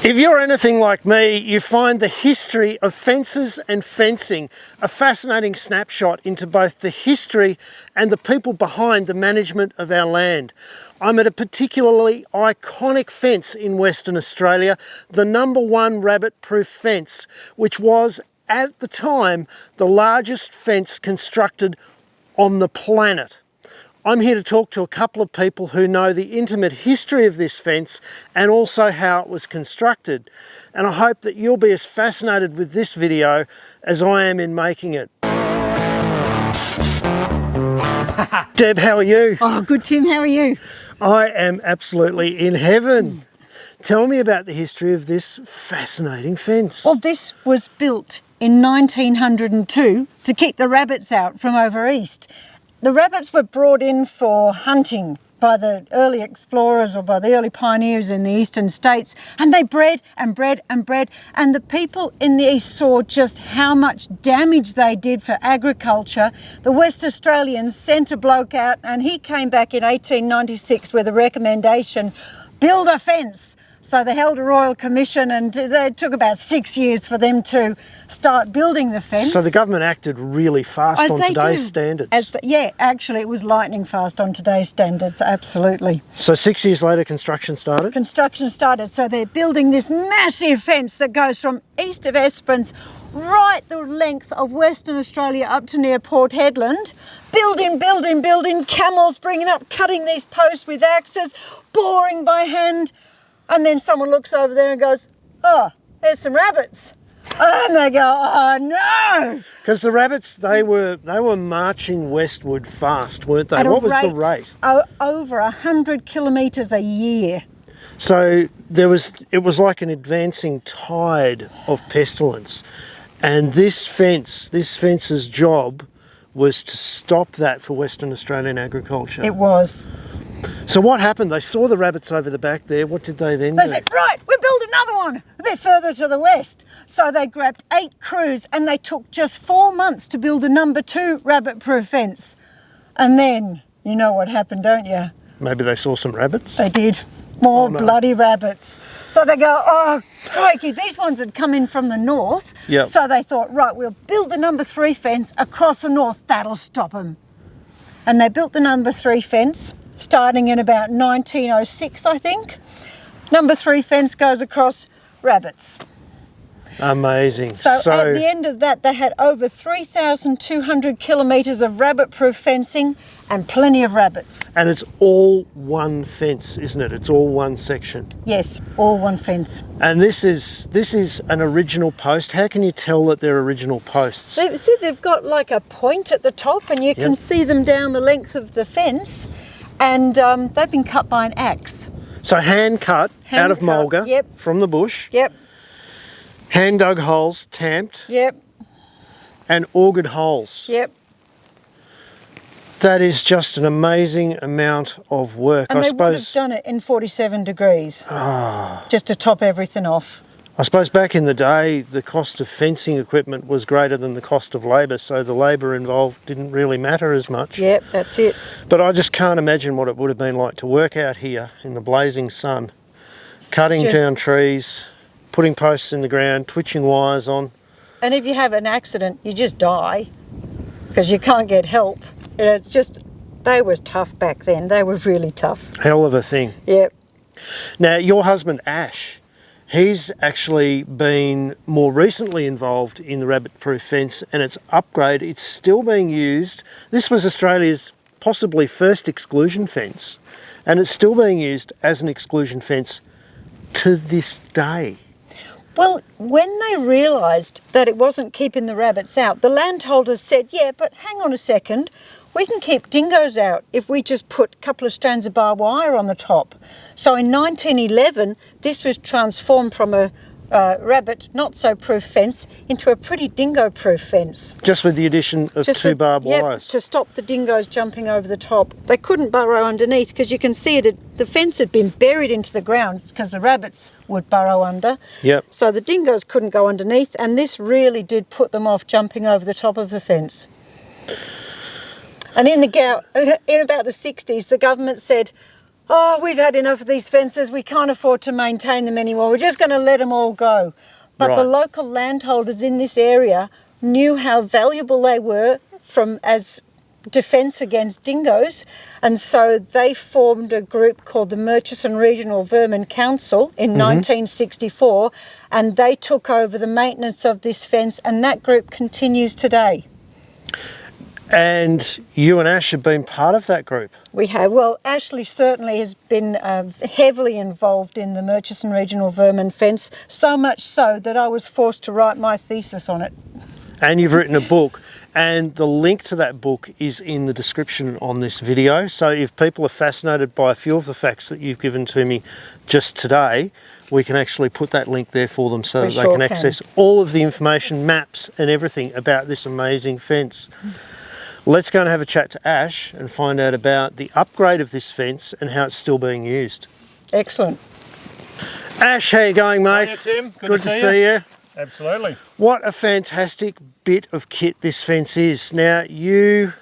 If you're anything like me, you find the history of fences and fencing a fascinating snapshot into both the history and the people behind the management of our land. I'm at a particularly iconic fence in Western Australia, the #1 rabbit-proof fence, which was, at the time, the largest fence constructed on the planet. I'm here to talk to a couple of people who know the intimate history of this fence and also how it was constructed. And I hope that you'll be as fascinated with this video as I am in making it. Deb, how are you? Oh, good, Tim. How are you? I am absolutely in heaven. Tell me about the history of this fascinating fence. Well, this was built in 1902 to keep the rabbits out from over east. The rabbits were brought in for hunting by the early explorers or by the early pioneers in the eastern states, and they bred and bred and bred, and the people in the east saw just how much damage they did for agriculture. The West Australians sent a bloke out, and he came back in 1896 with a recommendation: build a fence. So they held a royal commission, and it took about 6 years for them to start building the fence. So the government acted really fast on today's standards. Yeah, actually it was lightning fast on today's standards, absolutely. So 6 years later, construction started? Construction started, so they're building this massive fence that goes from east of Esperance right the length of Western Australia up to near Port Hedland. Building, camels bringing up, cutting these posts with axes, boring by hand. And then someone looks over there and goes, oh, there's some rabbits. And they go, oh no! Because the rabbits, they were marching westward fast, weren't they? What was the rate? Over 100 kilometres a year. So it was like an advancing tide of pestilence. And this fence's job was to stop that for Western Australian agriculture. It was. So what happened? They saw the rabbits over the back there. What did they then do? They said, right, we'll build another one a bit further to the west. So they grabbed 8 crews, and they took just 4 months to build the #2 rabbit-proof fence. And then, you know what happened, don't you? Maybe they saw some rabbits? They did. More bloody rabbits. So they go, oh, crikey, these ones had come in from the north. Yep. So they thought, right, we'll build the #3 fence across the north. That'll stop them. And they built the #3 fence, starting in about 1906, I think. #3 fence goes across, rabbits. Amazing. So at the end of that, they had over 3,200 kilometres of rabbit-proof fencing and plenty of rabbits. And it's all one fence, isn't it? It's all one section. Yes, all one fence. And this is an original post. How can you tell that they're original posts? See, they've got like a point at the top, and you can see them down the length of the fence. And they've been cut by an axe. So hand cut out of mulga from the bush. Yep. Hand dug holes, tamped. Yep. And augered holes. Yep. That is just an amazing amount of work. And they would have done it in 47 degrees. Just to top everything off. I suppose back in the day, the cost of fencing equipment was greater than the cost of labour, so the labour involved didn't really matter as much. Yep, that's it. But I just can't imagine what it would have been like to work out here in the blazing sun, cutting down trees, putting posts in the ground, twitching wires on. And if you have an accident, you just die because you can't get help. It's just, they were tough back then. They were really tough. Hell of a thing. Yep. Now, your husband, Ash, he's actually been more recently involved in the rabbit-proof fence and its upgrade. It's still being used. This was Australia's possibly first exclusion fence, and it's still being used as an exclusion fence to this day. Well, when they realised that it wasn't keeping the rabbits out, the landholders said, yeah, but hang on a second, we can keep dingoes out if we just put a couple of strands of barbed wire on the top. So in 1911, this was transformed from a rabbit not-so-proof fence into a pretty dingo-proof fence. Just with the addition of two barbed wires? To stop the dingoes jumping over the top. They couldn't burrow underneath because you can see the fence had been buried into the ground because the rabbits would burrow under. Yep. So the dingoes couldn't go underneath, and this really did put them off jumping over the top of the fence. And in about the 60s, the government said, Oh, we've had enough of these fences. We can't afford to maintain them anymore. We're just going to let them all go. But the local landholders in this area knew how valuable they were as defence against dingoes, and so they formed a group called the Murchison Regional Vermin Council in 1964, and they took over the maintenance of this fence, and that group continues today. And you and Ash have been part of that group? We have. Well, Ashley certainly has been heavily involved in the Murchison Regional Vermin Fence, so much so that I was forced to write my thesis on it. And you've written a book, and the link to that book is in the description on this video. So if people are fascinated by a few of the facts that you've given to me just today, we can actually put that link there for them so that they can access all of the information, maps and everything about this amazing fence. Let's go and have a chat to Ash and find out about the upgrade of this fence and how it's still being used. Excellent. Ash, how you going, mate? Hiya, Tim. Good to see you. Absolutely. What a fantastic bit of kit this fence is. Now, you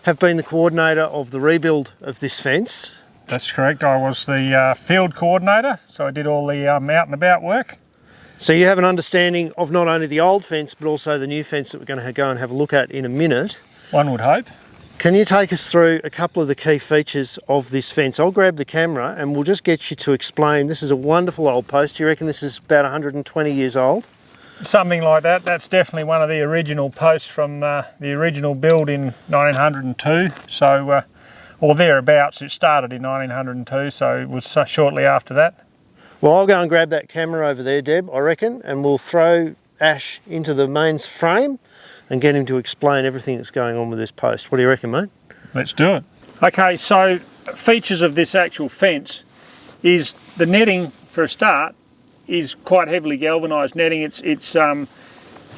have been the coordinator of the rebuild of this fence. That's correct. I was the field coordinator, so I did all the out and about work. So you have an understanding of not only the old fence, but also the new fence that we're going to go and have a look at in a minute. One would hope. Can you take us through a couple of the key features of this fence? I'll grab the camera and we'll just get you to explain. This is a wonderful old post. You reckon this is about 120 years old? Something like that. That's definitely one of the original posts from the original build in 1902. So, or thereabouts. It started in 1902, so it was shortly after that. Well, I'll go and grab that camera over there, Deb, I reckon, and we'll throw Ash into the main frame and get him to explain everything that's going on with this post. What do you reckon, mate? Let's do it. Okay, so features of this actual fence is the netting, for a start, is quite heavily galvanised netting. It's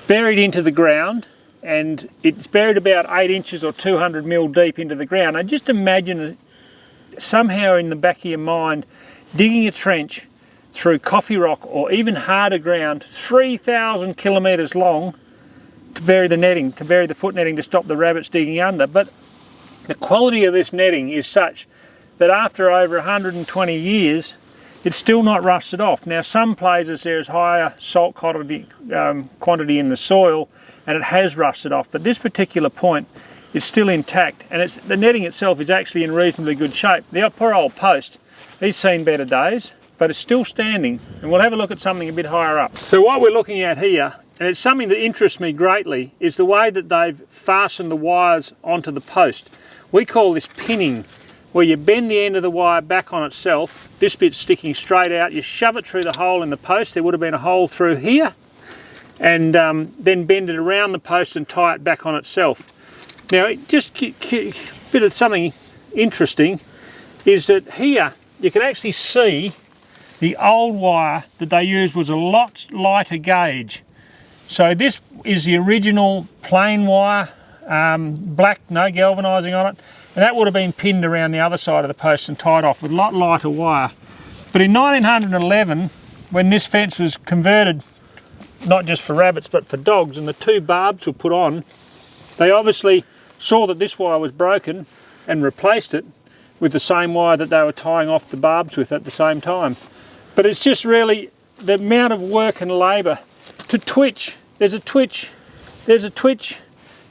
buried into the ground, and it's buried about 8 inches or 200 mil deep into the ground. And just imagine somehow in the back of your mind digging a trench through coffee rock or even harder ground 3,000 kilometres long to bury the netting, to bury the foot netting to stop the rabbits digging under. But the quality of this netting is such that after over 120 years it's still not rusted off. Now, some places there's higher salt quantity in the soil and it has rusted off, but this particular point is still intact, and the netting itself is actually in reasonably good shape. The poor old post, he's seen better days, but it's still standing, and we'll have a look at something a bit higher up. So what we're looking at here, and it's something that interests me greatly, is the way that they've fastened the wires onto the post. We call this pinning, where you bend the end of the wire back on itself, this bit's sticking straight out, you shove it through the hole in the post, there would have been a hole through here, and then bend it around the post and tie it back on itself. Now, just a bit of something interesting is that here you can actually see the old wire that they used was a lot lighter gauge. So this is the original plain wire, black, no galvanising on it, and that would have been pinned around the other side of the post and tied off with a lot lighter wire. But in 1911, when this fence was converted, not just for rabbits but for dogs, and the two barbs were put on, they obviously saw that this wire was broken and replaced it with the same wire that they were tying off the barbs with at the same time. But it's just really the amount of work and labour to twitch. There's a twitch, there's a twitch,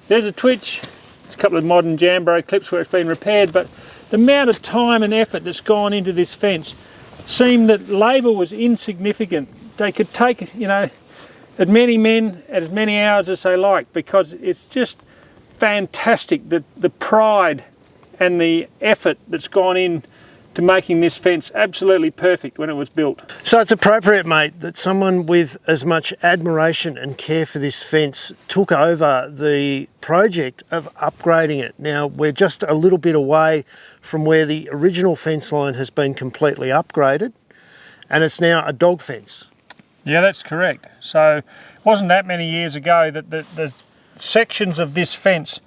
there's a twitch. There's a couple of modern Jambro clips where it's been repaired, but the amount of time and effort that's gone into this fence seemed that labour was insignificant. They could take, you know, as many men at as many hours as they like, because it's just fantastic, the pride and the effort that's gone in to making this fence absolutely perfect when it was built. So it's appropriate, mate, that someone with as much admiration and care for this fence took over the project of upgrading it. Now, we're just a little bit away from where the original fence line has been completely upgraded, and it's now a dog fence. Yeah, that's correct. So it wasn't that many years ago that the sections of this fence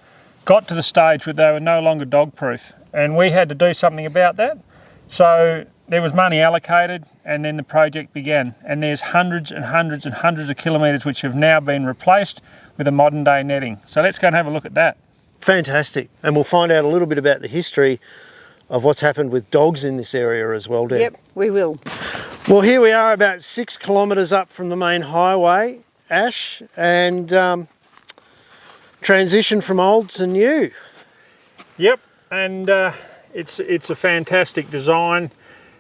got to the stage where they were no longer dog proof, and we had to do something about that. So there was money allocated, and then the project began, and there's hundreds and hundreds and hundreds of kilometres which have now been replaced with a modern day netting. So let's go and have a look at that. Fantastic. And we'll find out a little bit about the history of what's happened with dogs in this area as well, Deb. Yep, we will. Well, here we are about 6 kilometres up from the main highway, Ash, and transition from old to new. Yep, and it's a fantastic design.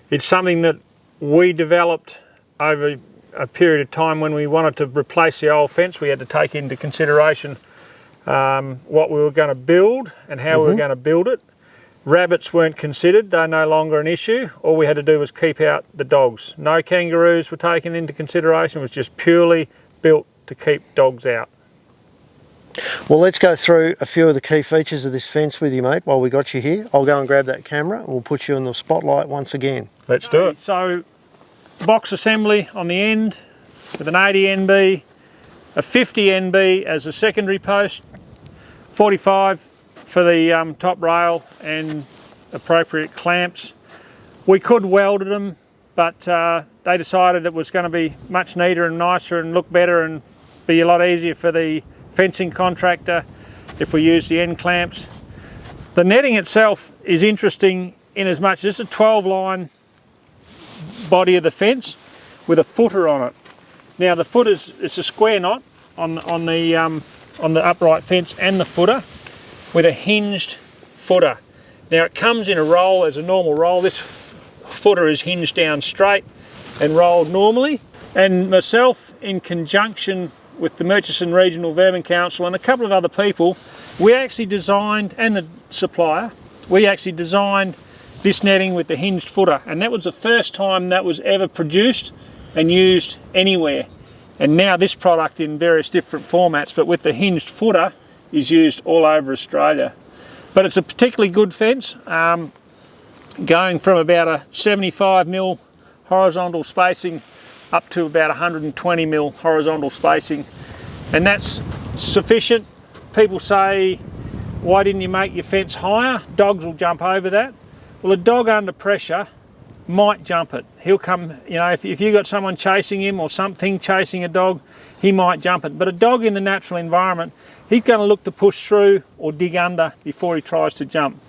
It's something that we developed over a period of time when we wanted to replace the old fence. We had to take into consideration what we were going to build and how we were going to build it. Rabbits weren't considered, they're no longer an issue. All we had to do was keep out the dogs. No kangaroos were taken into consideration, it was just purely built to keep dogs out. Well, let's go through a few of the key features of this fence with you, mate, while we got you here. I'll go and grab that camera and we'll put you in the spotlight once again. Let's do it. So, box assembly on the end with an 80 NB, a 50 NB as a secondary post, 45 for the top rail and appropriate clamps. We could weld them, but they decided it was going to be much neater and nicer and look better and be a lot easier for the fencing contractor if we use the end clamps. The netting itself is interesting in as much as it's a 12-line body of the fence with a footer on it. Now the footer's, it's a square knot on the upright fence and the footer, with a hinged footer. Now it comes in a roll as a normal roll. This footer is hinged down straight and rolled normally. And myself, in conjunction with the Murchison Regional Vermin Council and a couple of other people, we actually designed, and the supplier, we actually designed this netting with the hinged footer. And that was the first time that was ever produced and used anywhere. And now this product in various different formats, but with the hinged footer, is used all over Australia. But it's a particularly good fence, going from about a 75mm horizontal spacing up to about 120mm horizontal spacing, and that's sufficient. People say, why didn't you make your fence higher? Dogs will jump over that. Well, a dog under pressure might jump it. He'll come, you know, if you've got someone chasing him or something chasing a dog, he might jump it. But a dog in the natural environment, he's going to look to push through or dig under before he tries to jump.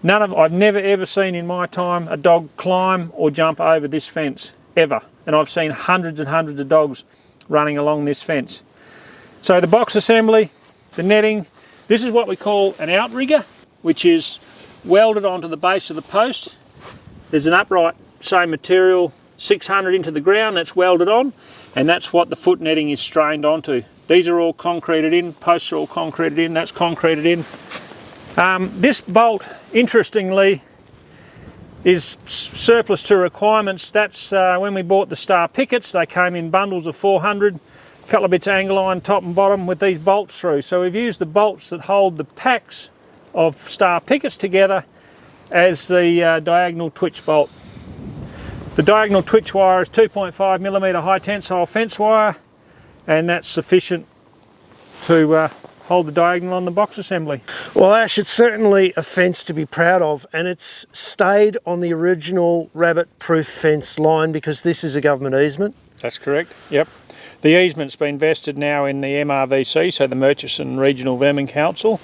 I've never ever seen in my time a dog climb or jump over this fence, ever. And I've seen hundreds and hundreds of dogs running along this fence. So the box assembly, the netting, this is what we call an outrigger, which is welded onto the base of the post. There's an upright, same material, 600 into the ground, that's welded on, and that's what the foot netting is strained onto. These are all concreted in, posts are all concreted in, that's concreted in. This bolt, interestingly, is surplus to requirements. That's when we bought the star pickets, they came in bundles of 400, a couple of bits of angle iron top and bottom with these bolts through. So we've used the bolts that hold the packs of star pickets together as the diagonal twitch bolt. The diagonal twitch wire is 2.5mm high tensile fence wire, and that's sufficient to hold the diagonal on the box assembly. Well, Ash, it's certainly a fence to be proud of, and it's stayed on the original rabbit-proof fence line because this is a government easement. That's correct, yep. The easement's been vested now in the MRVC, so the Murchison Regional Vermin Council,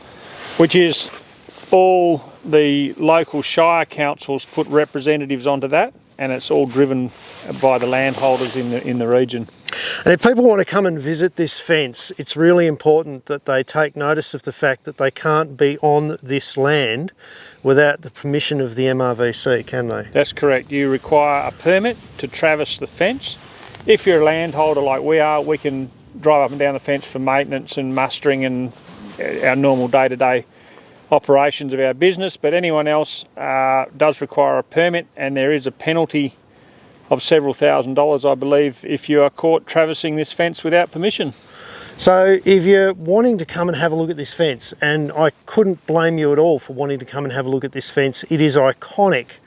which is all the local shire councils put representatives onto that, and it's all driven by the landholders in the region. And if people want to come and visit this fence, it's really important that they take notice of the fact that they can't be on this land without the permission of the MRVC, can they? That's correct. You require a permit to traverse the fence. If you're a landholder like we are, we can drive up and down the fence for maintenance and mustering and our normal day-to-day operations of our business, but anyone else does require a permit, and there is a penalty of several $1,000s, I believe, if you are caught traversing this fence without permission. So if you're wanting to come and have a look at this fence, and I couldn't blame you at all for wanting to come and have a look at this fence, it is iconic.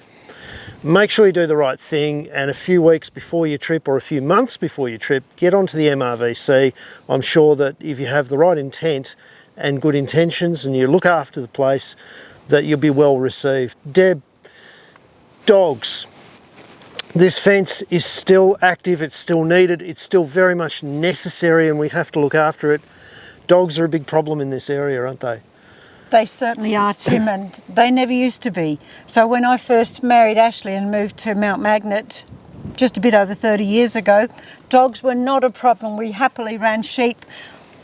Make sure you do the right thing, and a few weeks before your trip or a few months before your trip, get onto the MRVC. I'm sure that if you have the right intent and good intentions and you look after the place, that you'll be well received. Deb, dogs. This fence is still active, it's still needed, it's still very much necessary, and we have to look after it. Dogs are a big problem in this area, aren't they? They certainly are, Tim, and they never used to be. So when I first married Ashley and moved to Mount Magnet just a bit over 30 years ago, dogs were not a problem. We happily ran sheep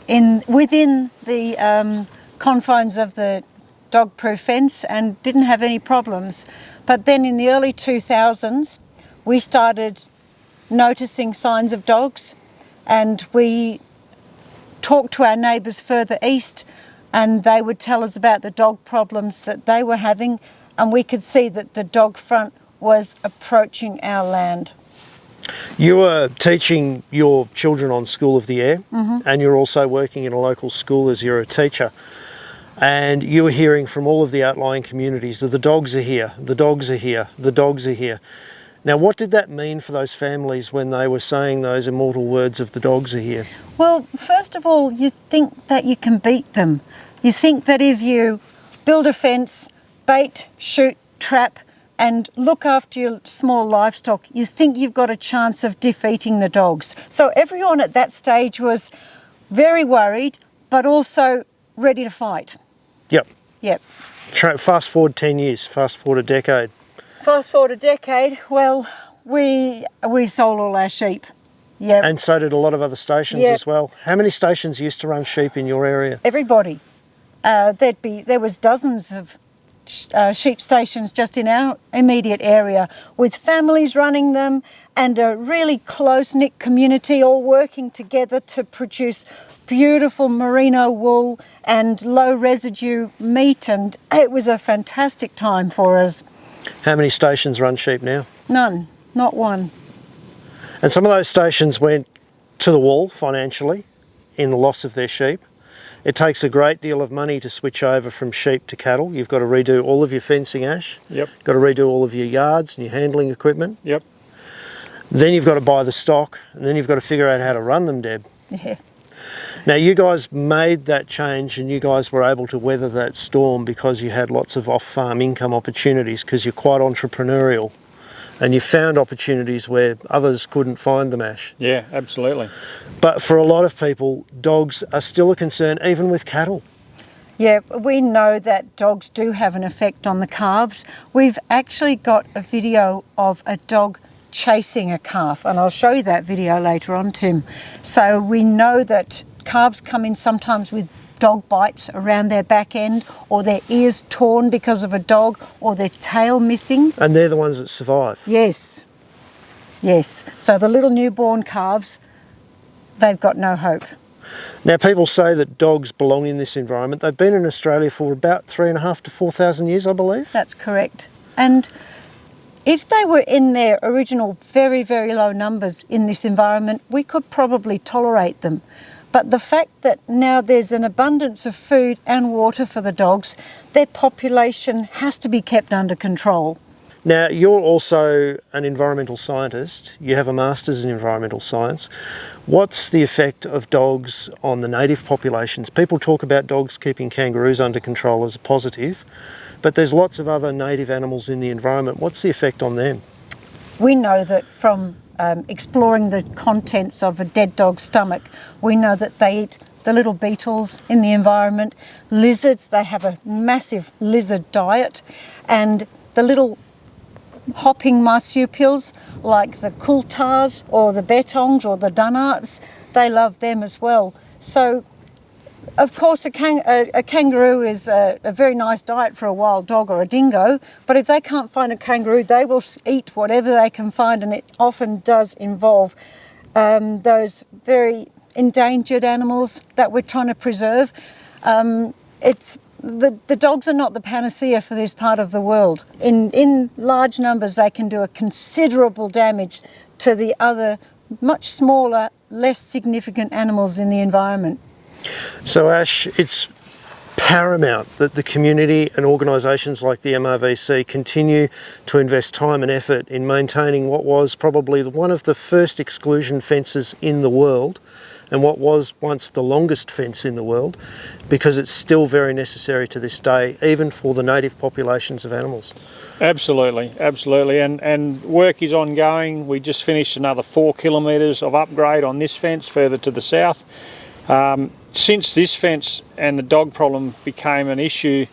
within the confines of the dog-proof fence and didn't have any problems. But then in the early 2000s, we started noticing signs of dogs, and we talked to our neighbours further east, and they would tell us about the dog problems that they were having, and we could see that the dog front was approaching our land. You were teaching your children on School of the Air, and you're also working in a local school as you're a teacher. And you were hearing from all of the outlying communities that the dogs are here, the dogs are here, the dogs are here. Now, what did that mean for those families when they were saying those immortal words of the dogs are here? Well, first of all, you think that you can beat them. You think that if you build a fence, bait, shoot, trap, and look after your small livestock, you think you've got a chance of defeating the dogs. So everyone at that stage was very worried, but also ready to fight. Yep. Yep. Fast forward 10 years, fast forward a decade. Fast forward a decade, well, we sold all our sheep. Yep. And so did a lot of other stations Yep. as well. How many stations used to run sheep in your area? Everybody. There was dozens of sheep stations just in our immediate area, with families running them and a really close-knit community all working together to produce beautiful merino wool and low residue meat, and it was a fantastic time for us. How many stations run sheep now? None, not one. And some of those stations went to the wall financially in the loss of their sheep. It takes a great deal of money to switch over from sheep to cattle. You've got to redo all of your fencing, Ash. Yep. Got to redo all of your yards and your handling equipment. Yep. Then you've got to buy the stock, and then you've got to figure out how to run them, Deb. Yeah. Now, you guys made that change, and you guys were able to weather that storm because you had lots of off-farm income opportunities, because you're quite entrepreneurial, and you found opportunities where others couldn't find them, Ash. Yeah, absolutely. But for a lot of people, dogs are still a concern, even with cattle. Yeah, we know that dogs do have an effect on the calves. We've actually got a video of a dog chasing a calf, and I'll show you that video later on, Tim. So we know that calves come in sometimes with dog bites around their back end, or their ears torn because of a dog, or their tail missing. And they're the ones that survive. Yes, yes. So the little newborn calves, they've got no hope. Now, people say that dogs belong in this environment. They've been in Australia for about 3,500 to 4,000 years, I believe. That's correct. And if they were in their original very, very low numbers in this environment, we could probably tolerate them. But the fact that now there's an abundance of food and water for the dogs, their population has to be kept under control. Now, you're also an environmental scientist. You have a master's in environmental science. What's the effect of dogs on the native populations? People talk about dogs keeping kangaroos under control as a positive, but there's lots of other native animals in the environment. What's the effect on them? We know that from exploring the contents of a dead dog's stomach, we know that they eat the little beetles in the environment, lizards, they have a massive lizard diet, and the little hopping marsupials like the coultars or the betongs or the dunnarts, they love them as well. So of course a kangaroo is a very nice diet for a wild dog or a dingo, but if they can't find a kangaroo, they will eat whatever they can find, and it often does involve those very endangered animals that we're trying to preserve. The dogs are not the panacea for this part of the world. In large numbers, they can do a considerable damage to the other, much smaller, less significant animals in the environment. So Ash, it's paramount that the community and organisations like the MRVC continue to invest time and effort in maintaining what was probably one of the first exclusion fences in the world, and what was once the longest fence in the world, because it's still very necessary to this day, even for the native populations of animals. Absolutely, absolutely, and work is ongoing. We just finished another 4 kilometres of upgrade on this fence further to the south. Since this fence and the dog problem became an issue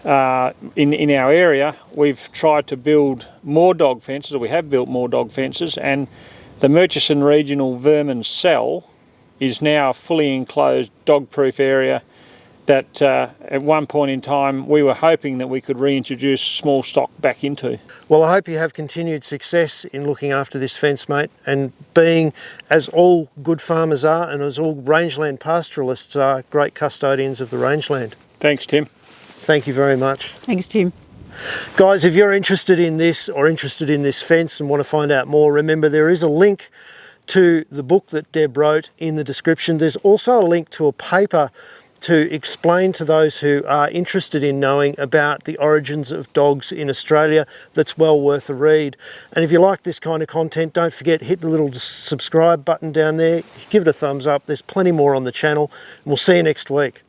in our area, we've tried to build more dog fences, or we have built more dog fences, and the Murchison Regional Vermin Cell is now a fully enclosed dog-proof area that at one point in time we were hoping that we could reintroduce small stock back into. Well, I hope you have continued success in looking after this fence, mate, and being, as all good farmers are and as all rangeland pastoralists are, great custodians of the rangeland. Thanks, Tim. Thank you very much. Thanks, Tim. Guys, if you're interested in this or interested in this fence and want to find out more, remember there is a link to the book that Deb wrote in the description. There's also a link to a paper to explain to those who are interested in knowing about the origins of dogs in Australia. That's well worth a read. And if you like this kind of content, don't forget, hit the little subscribe button down there, give it a thumbs up. There's plenty more on the channel, and we'll see you next week.